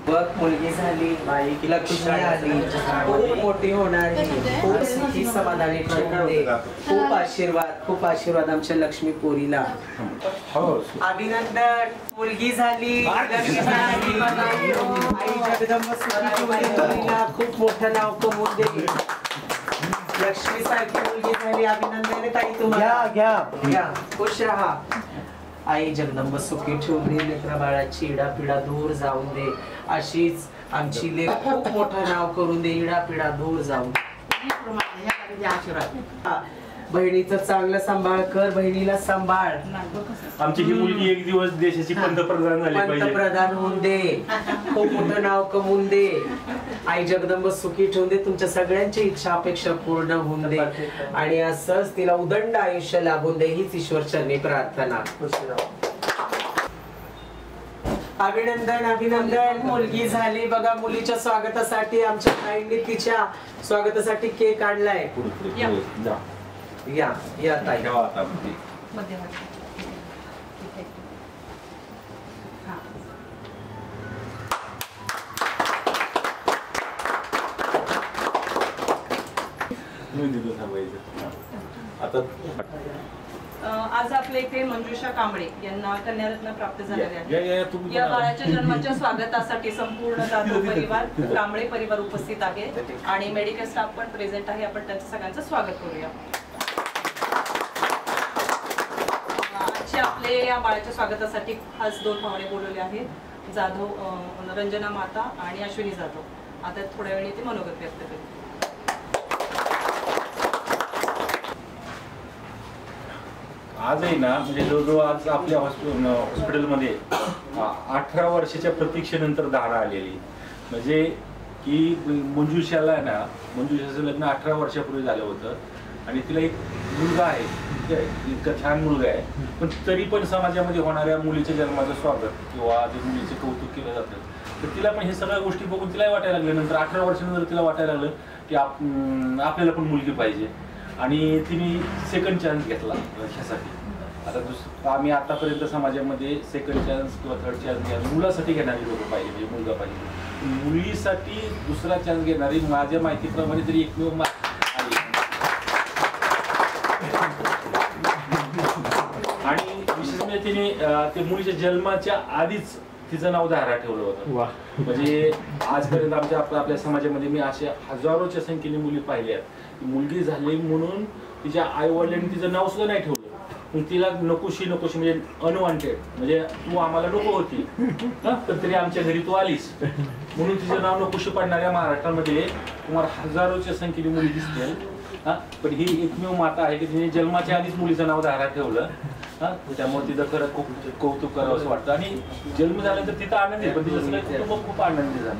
बघ मुलगी झाली, लक्ष्मी आली, खूप मोठी होणारी, खूप सुखी समाधानी ठेवून दे. खूप आशीर्वाद आमच्या लक्ष्मी पोरीला. अभिनंदन, मुलगी झाली, लक्ष्मी झाली, आई जगदंबा सुखी पोरीला खूप मोठं नाव कमवून दे. लक्ष्मी सारखी मुलगी झाली. अभिनंदन ताई तुम्हाला. घ्या खुश राहा. आई जगदंबा सुखी ठेवून दे. लेकरा बाळाची इडापिडा दूर जाऊन दे. अशीच आमची लेक खूप मोठं नाव करून दे. इडापिडा दूर जाऊन बहिणीचं चांगलं सांभाळ कर. बहिणीला सांभाळ. आमची ही मुलगी एक दिवस देशाची पंतप्रधान झाली पाहिजे. पंतप्रधान होऊन दे. खूप मोठं नाव कमवून दे. आई जगदंबा सुखी ठेवून दे. तुमच्या सगळ्यांची इच्छा अपेक्षा पूर्ण होऊन दे आणि असंच तिला उदंड आयुष्य लाभून दे. हीच ईश्वरचरणी प्रार्थना. अभिनंदन, अभिनंदन, मुलगी झाली. बघा मुलीच्या स्वागतासाठी आमच्या ताईंनी तिच्या स्वागतासाठी केक आणलाय. या ताई. आज आपल्या इथे मंजुषा कांबळे यांना कन्यारत्न प्राप्त झालेले आहे. या बाळाच्या जन्माच्या स्वागतासाठी संपूर्ण जाधव परिवार, कांबळे परिवार उपस्थित आहे आणि मेडिकल स्टाफ पण प्रेझेंट आहे. आपण त्यांचं सगळ्यांचं स्वागत करूया. आजचे आपले या बाळाच्या स्वागतासाठी खास 2 पाहुणे बोलवले आहेत. जाधव रंजना माता आणि अश्विनी जाधव. आता थोड्या वेळी ते मनोगत व्यक्त करतील. आजही ना म्हणजे जवळजवळ आज आपल्या हॉस्पिटलमध्ये 18 वर्षाच्या प्रतीक्षेनंतर धारा आलेली. म्हणजे की मंजुषाला ना, मंजुषाचं लग्न 18 वर्षापूर्वी झालं होतं आणि तिला एक मुलगा आहे. इतका छान मुलगा आहे, पण तरी पण समाजामध्ये होणाऱ्या मुलीच्या जन्माचं स्वागत किंवा जे मुलीचं कौतुक केलं जातं, तर तिला पण हे सगळ्या गोष्टी बघून तिलाही वाटायला लागलं. नंतर 18 वर्षानंतर तिला वाटायला लागलं की आपल्याला पण मुलगी पाहिजे आणि तिने सेकंड चान्स घेतला ह्यासाठी. आता आम्ही आतापर्यंत समाजामध्ये सेकंड चान्स किंवा थर्ड चान्स घ्या मुलासाठी घेणारी लोक पाहिजे, म्हणजे मुलगा पाहिजे. मुलीसाठी दुसरा चान्स घेणारी माझ्या माहितीप्रमाणे तरी एकमेव आणि विशेष म्हणजे तिने ते मुलीच्या जन्माच्या आधीच तिचं नाव धारा ठेवलं होतं. म्हणजे आजपर्यंत आपल्या समाजामध्ये मी अशा हजारोच्या संख्येने मुली पाहिल्या. मुलगी झाली म्हणून तिच्या आई वडिलांनी तिचं नाव सुद्धा नाही ठेवलं. पण तिला नकोशी म्हणजे अनवॉन्टेड, म्हणजे तू आम्हाला नको होती पण तरी आमच्या घरी तू आलीस म्हणून तिचं नाव नकोशी पडणाऱ्या महाराष्ट्रामध्ये तुम्हाला हजारोच्या संख्येने मुली दिसतील. पण ही एकमेव माता आहे की तिने जन्माच्या आधीच मुलीचं नाव धारा ठेवलं. त्यामुळे तिथं खरं खूप कौतुक करावं असं वाटतं. आणि जन्म झाल्यानंतर तिथं आनंदी, पण तिचं सगळं कुटुंब खूप आनंदी झालं.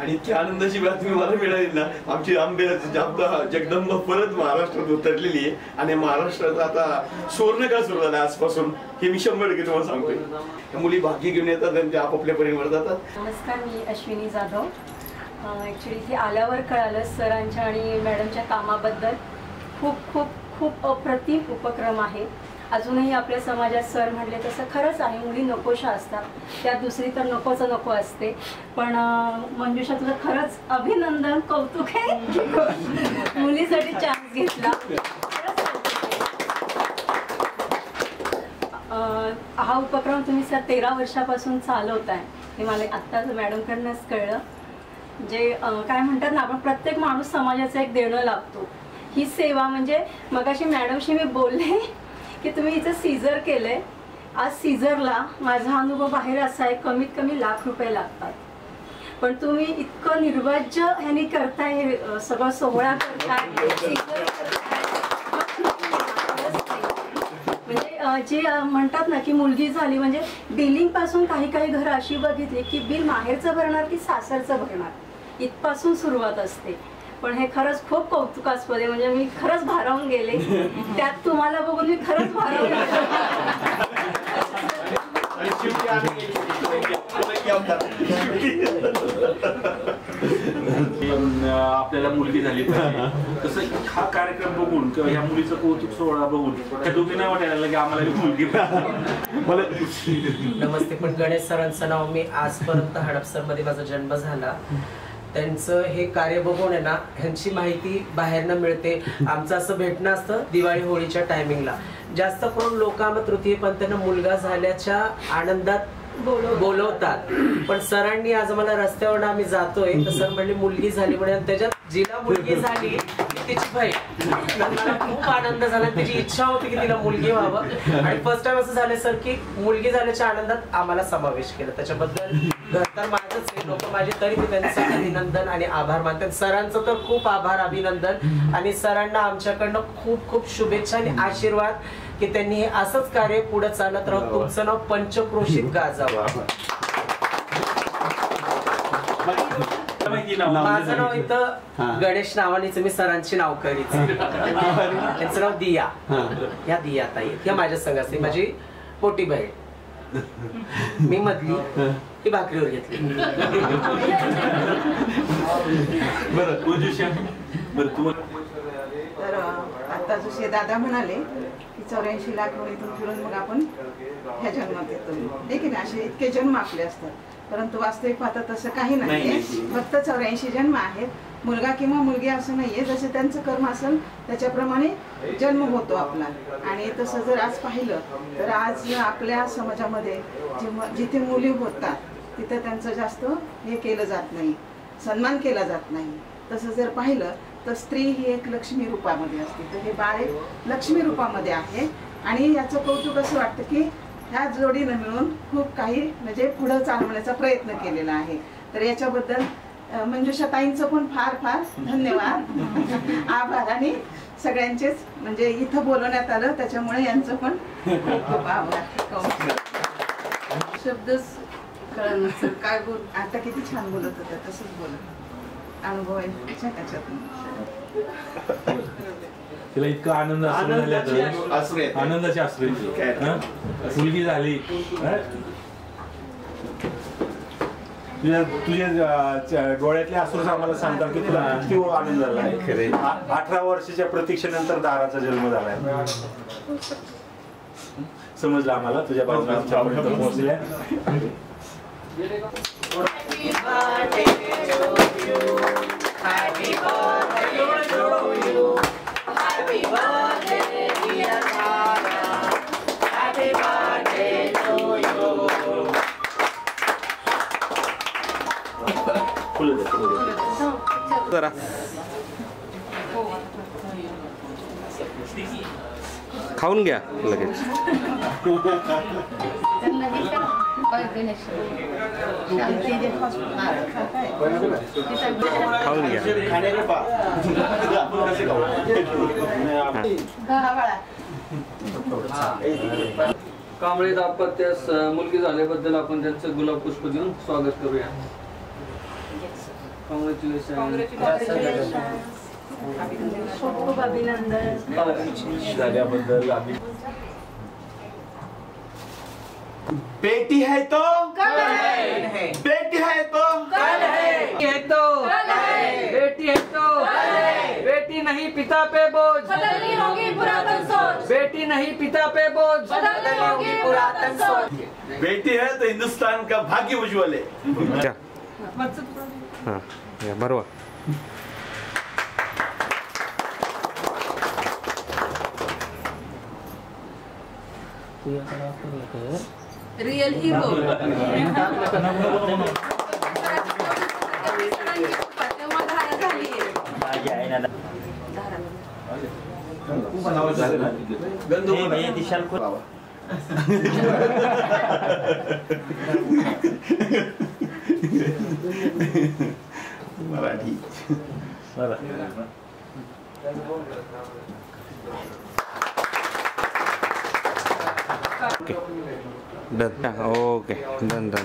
आणि इतकी आनंदाची बातमी मला मिळाली ना, आमची जगदंबा परत महाराष्ट्रात उतरलेली आहे आणि महाराष्ट्रात आता सुवर्णकाळ सुरू झाला आजपासून. हे मी 100% तुम्हाला सांगतोय. मुली भाग्य घेऊन येतात आणि ते आपापल्या परिवार जातात. नमस्कार, मी अश्विनी जाधव. ॲक्च्युली इथे आल्यावर कळालं सरांच्या आणि मॅडमच्या कामाबद्दल. खूप खूप खूप अप्रतिम उपक्रम आहे. अजूनही आपल्या समाजात सर म्हटले तसं खरंच आहे, मुली नकोशा असतात, त्यात दुसरी तर नको असते. पण मंजुषा तुझं खरंच अभिनंदन, कौतुक आहे. मुलीसाठी चान्स घेतला. हा उपक्रम तुम्ही 13 वर्षापासून चालवताय हे मला आत्ताच मॅडमकडनंच कळलं. जे काय म्हणतात ना, आपण प्रत्येक माणूस समाजाचं एक देणं लागतो. ही सेवा म्हणजे मगाशी मॅडमशी मी बोलले की तुम्ही इथं सीझर केलंय. आज सीझरला माझा अनुभव बाहेर असा आहे, कमीत कमी ₹1,00,000 लागतात. पण तुम्ही इतकं निर्वाज्य ह्यानी करताय, हे सगळं सोहळा करताय, म्हणजे जे म्हणतात ना की मुलगी झाली म्हणजे बिलिंग पासून काही घरं अशी बघितली की बिल माहेरचं भरणार की सासरचं भरणार, इथपासून सुरुवात असते. पण हे खरंच खूप कौतुकास्पद आहे. म्हणजे मी खरंच भारावून गेले. त्यात तुम्हाला बघून मी खरंच भारावून गेले. आपल्याला मुलगी झाली पाहिजे, तसं हा कार्यक्रम बघून किंवा ह्या मुलीचं कौतुक सोहळा बघून त्या दोघींना वाटायला लागलं की आम्हाला ही मुलगी पाहिजे. नमस्ते. पण गणेश सरांचं नाव मी आजपर्यंत हडपसरमध्ये माझा जन्म झाला, त्यांचं हे कार्य बघून आहे ना ह्यांची माहिती बाहेरनं मिळते. आमचं असं भेटणं असतं दिवाळी होळीच्या टायमिंगला. जास्त करून लोकांना तृतीयपंथींना मुलगा झाल्याच्या आनंदात बोलवतात, पण सरांनी आज मला रस्त्यावर आम्ही जातोय तर सर म्हणले मुलगी झाली म्हणे, त्याच्यात जिला मुलगी झाली तिची बहीण. मला खूप आनंद झाला, तिची इच्छा होती की तिला मुलगी व्हावं आणि फर्स्ट टाइम असं झालं सर की मुलगी झाल्याच्या आनंदात आम्हाला समावेश केला. त्याच्याबद्दल तर माझंच आहे, लोक माझे तरी मी त्यांचं अभिनंदन आणि आभार मानतात. सरांचं तर खूप आभार अभिनंदन आणि सरांना आमच्याकडनं खूप खूप शुभेच्छा आणि आशीर्वाद की त्यांनी हे असंच कार्य पुढे चालत राहून तुमचं नाव पंचक्रोशीत गाजावं. माझं नाव इथं गणेश नावानेच मी सरांची नाव करीच. त्यांचं नाव दिया. ह्या दिया ताई ह्या माझ्या संघ असते, माझी मोठी बहीण. मी मधली ती भाकरीवर घेतली. तर आता जसे दादा म्हणाले की 84 लाख इथून फिरून मग आपण ह्या जन्मात येतो. ठीक आहे ना, असे इतके जन्म आपले असतात, परंतु वास्तविक पाहता तसं काही नाहीये. फक्त 84 जन्म आहेत. मुलगा किंवा मुलगी असं नाहीये, जसे त्यांचं कर्म असेल त्याच्याप्रमाणे जन्म होतो आपला. आणि तसं जर आज पाहिलं तर आज आपल्या समाजामध्ये जिथे मुली होतात तिथं त्यांचं जास्त हे केलं जात नाही, सन्मान केला जात नाही. तसं जर पाहिलं तर स्त्री ही एक लक्ष्मी रूपामध्ये असते, तर हे बाळ एक लक्ष्मी रूपामध्ये आहे. आणि याचं कौतुक असं वाटतं की ह्या जोडीनं मिळून खूप काही म्हणजे पुढं चालवण्याचा प्रयत्न केलेला आहे. तर याच्याबद्दल मंजुषा ताईंचं पण फार फार धन्यवाद, आभार. आणि सगळ्यांचेच म्हणजे इथं बोलवण्यात आलं त्याच्यामुळे यांचं पण खूप खूप आभार. शब्दच कळलं सर काय बोल. आता किती छान बोलत होत्या, तसंच बोलत अनुभव आहे त्याच्यातून. तिला इतका आनंद आनंदाची अश्रू मुलगी झाली. तुझ्या डोळ्यातले अश्रूच आम्हाला सांगतात की तुला किती आनंद झाला आहे. 18 वर्षाच्या प्रतीक्षेनंतर दाराचा जन्म झालाय. समजलं आम्हाला तुझ्या बाजूला पोहोचल्या. जरा खाऊन घ्या लगेच. खाऊन घ्या. कांबळे दाम्पत्यास मुलगी झाल्याबद्दल आपण त्यांचं गुलाब पुष्प देऊन स्वागत करूया. खूप अभिनंदन झाल्याबद्दल. आम्ही बेटी है तो कल है, बेटी है तो कल है तो बेटी है तो बेटी नहीं पिता पे बोझ, बदलनी होगी पुरातन सोच. बेटी नहीं पिता पे बोझ, बदलनी होगी पुरातन सोच. बेटी है तो हिंदुस्तान का भाग्य उज्ज्वल है. बरोबर. Real hero. Marathi. Okay done done.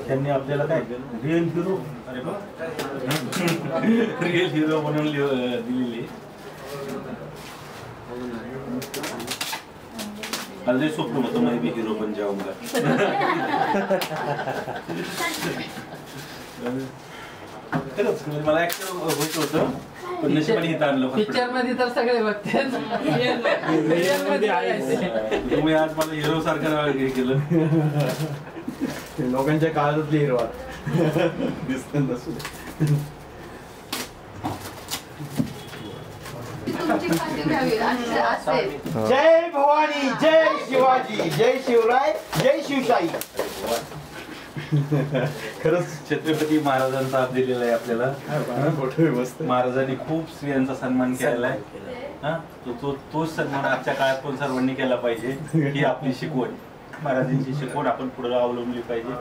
त्यांनी आपल्याला काय रिअल हिरो, अरे बा रिअल हिरो म्हणून दिलेली. मला ते स्वप्न होतं मैं भी हिरो बन जाऊंगा. खरंच मला ऍक्टर व्हायचं होतं पण नशिबाने इथं आणलं. पिक्चर मध्ये तर सगळे बघते. तुम्ही आज मला हिरो सारखं हे केलं. लोकांच्या काळातले हिरो दिसत नसू. जय भवानी, जय शिवाजी, जय शिवराय, जय शिवशाही. खरंच छत्रपती महाराजांचा हात दिलेला आहे आपल्याला. महाराजांनी खूप स्त्रियांचा सन्मान केलेला आहे. तोच सन्मान आजच्या काळात पण सर्वांनी केला पाहिजे. ही आपली शिकवण, महाराजांची शिकवण आपण पुढे अवलंबली पाहिजे.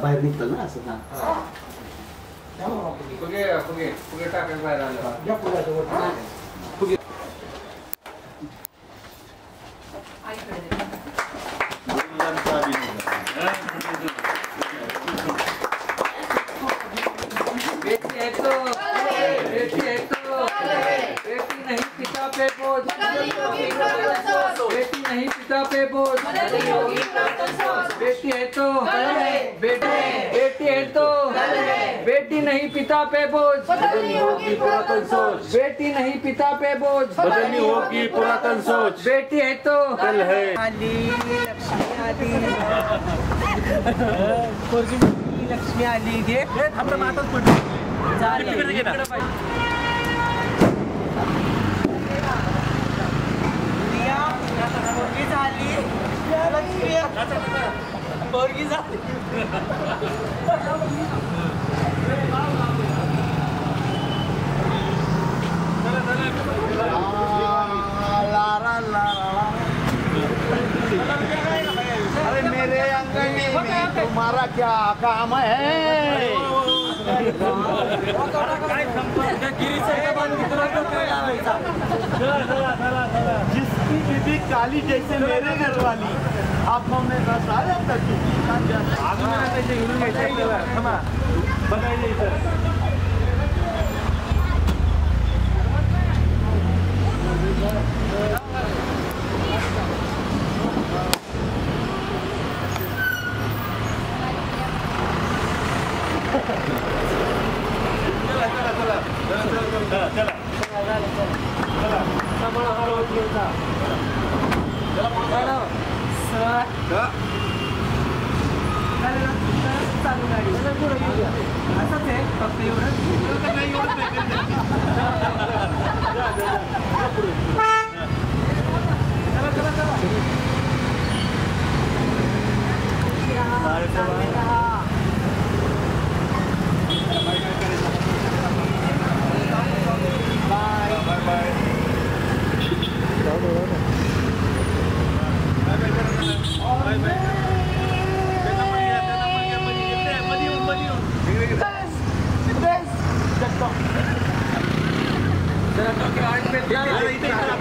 बाहेर निघतो ना असं. फुगे टाकायला बाहेर आलं. बेटी है तो बेटी नहीं पिता पे बोझ, बेटी नहीं पिता पे बोझ, बेटी है तो बेटी है तो बेटी नहीं पिता पे बोझ, बदलनी होगी पुरातन सोच, बेटी नहीं पिता पे बोझ, बदलनी होगी पुरातन सोच, बेटी है तो कल है. आली लक्ष्मी आली, लक्ष्मी आली. घे आपलं मातच पडली. पोरगी झाली, पोरगी झाली. अरे मेरे अंगने में तुम्हारा क्या काम है? जिसकी बीबी काली जैसे मेरे घर वाली, आंखों में रसायन तक चालू गाडी असंच आहे फक्त एवढं. जरा